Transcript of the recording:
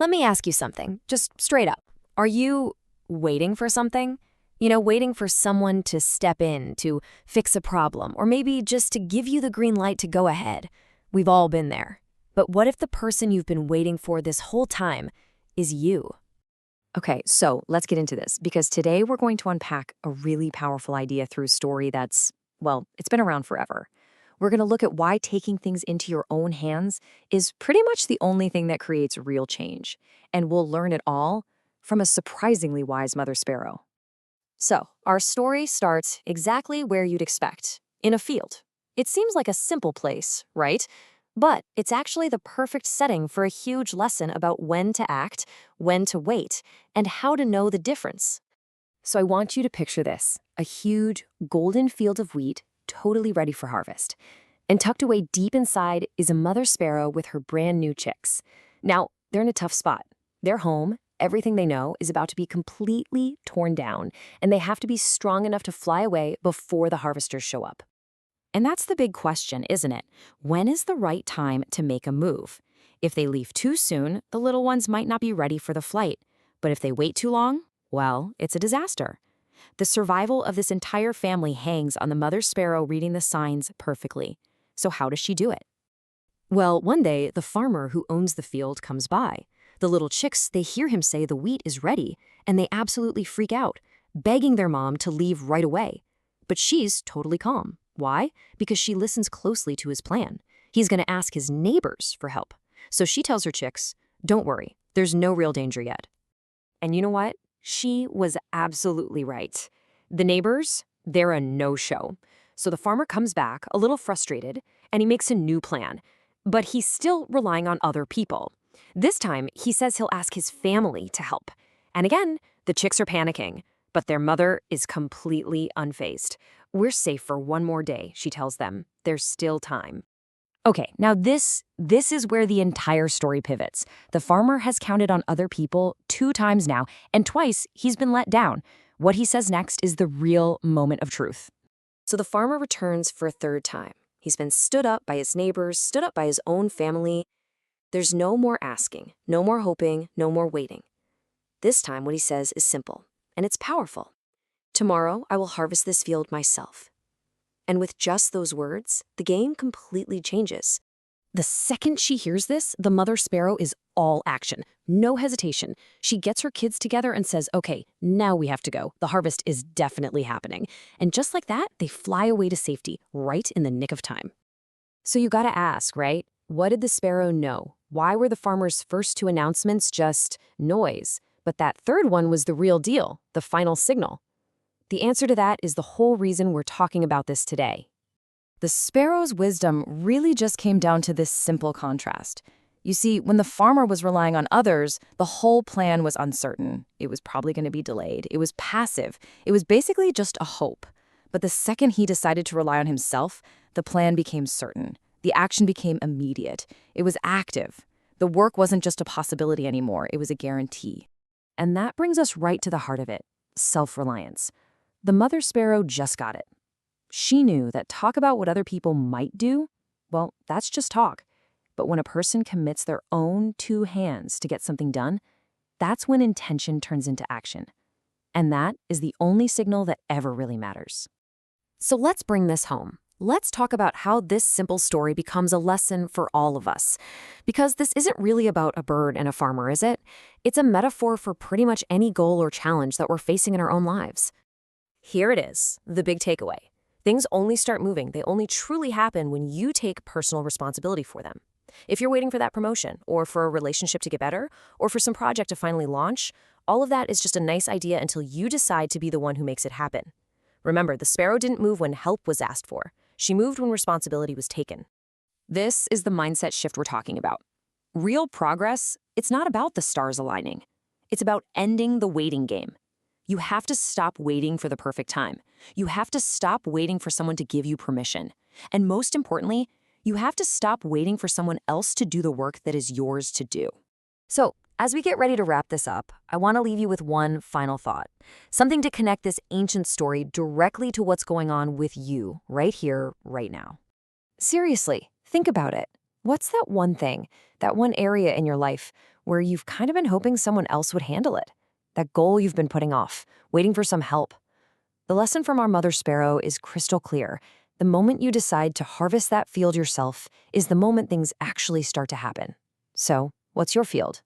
Let me ask you something, just straight up. Are you waiting for something? Waiting for someone to step in, to fix a problem, or maybe just to give you the green light to go ahead. We've all been there. But what if the person you've been waiting for this whole time is you? Okay, so let's get into this because today we're going to unpack a really powerful idea through a story that's, well, it's been around forever. We're going to look at why taking things into your own hands is pretty much the only thing that creates real change. And we'll learn it all from a surprisingly wise mother sparrow. So, our story starts exactly where you'd expect, in a field. It seems like a simple place, right? But it's actually the perfect setting for a huge lesson about when to act, when to wait, and how to know the difference. So I want you to picture this, a huge golden field of wheat, totally ready for harvest. And tucked away deep inside is a mother sparrow with her brand new chicks. Now, they're in a tough spot. Their home, everything they know, is about to be completely torn down, and they have to be strong enough to fly away before the harvesters show up. And that's the big question, isn't it? When is the right time to make a move? If they leave too soon, the little ones might not be ready for the flight. But if they wait too long, well, it's a disaster. The survival of this entire family hangs on the mother sparrow reading the signs perfectly. So how does she do it? Well, one day, the farmer who owns the field comes by. The little chicks, they hear him say the wheat is ready, and they absolutely freak out, begging their mom to leave right away. But she's totally calm. Why? Because she listens closely to his plan. He's going to ask his neighbors for help. So she tells her chicks, don't worry, there's no real danger yet. And you know what? She was absolutely right. The neighbors, they're a no-show. So the farmer comes back, a little frustrated, and he makes a new plan. But he's still relying on other people. This time, he says he'll ask his family to help. And again, the chicks are panicking, but their mother is completely unfazed. We're safe for one more day, she tells them. There's still time. Okay, now this is where the entire story pivots. The farmer has counted on other people 2 times now, and twice he's been let down. What he says next is the real moment of truth. So the farmer returns for a 3rd time. He's been stood up by his neighbors, stood up by his own family. There's no more asking, no more hoping, no more waiting. This time what he says is simple, and it's powerful. Tomorrow I will harvest this field myself. And with just those words, the game completely changes. The second she hears this, the mother sparrow is all action, no hesitation. She gets her kids together and says, okay, now we have to go. The harvest is definitely happening. And just like that, they fly away to safety, right in the nick of time. So you gotta ask, right? What did the sparrow know? Why were the farmer's first 2 announcements just noise? But that 3rd one was the real deal, the final signal. The answer to that is the whole reason we're talking about this today. The sparrow's wisdom really just came down to this simple contrast. You see, when the farmer was relying on others, the whole plan was uncertain. It was probably going to be delayed. It was passive. It was basically just a hope. But the second he decided to rely on himself, the plan became certain. The action became immediate. It was active. The work wasn't just a possibility anymore. It was a guarantee. And that brings us right to the heart of it, self-reliance. The mother sparrow just got it. She knew that talk about what other people might do, well, that's just talk. But when a person commits their own 2 hands to get something done, that's when intention turns into action. And that is the only signal that ever really matters. So let's bring this home. Let's talk about how this simple story becomes a lesson for all of us. Because this isn't really about a bird and a farmer, is it? It's a metaphor for pretty much any goal or challenge that we're facing in our own lives. Here it is, the big takeaway. Things only start moving. They only truly happen when you take personal responsibility for them. If you're waiting for that promotion, or for a relationship to get better, or for some project to finally launch, all of that is just a nice idea until you decide to be the one who makes it happen. Remember, the sparrow didn't move when help was asked for. She moved when responsibility was taken. This is the mindset shift we're talking about. Real progress, it's not about the stars aligning. It's about ending the waiting game. You have to stop waiting for the perfect time. You have to stop waiting for someone to give you permission. And most importantly, you have to stop waiting for someone else to do the work that is yours to do. So, as we get ready to wrap this up, I want to leave you with one final thought. Something to connect this ancient story directly to what's going on with you right here, right now. Seriously, think about it. What's that one thing, that one area in your life where you've kind of been hoping someone else would handle it. That goal you've been putting off, waiting for some help. The lesson from our mother sparrow is crystal clear. The moment you decide to harvest that field yourself is the moment things actually start to happen. So, what's your field?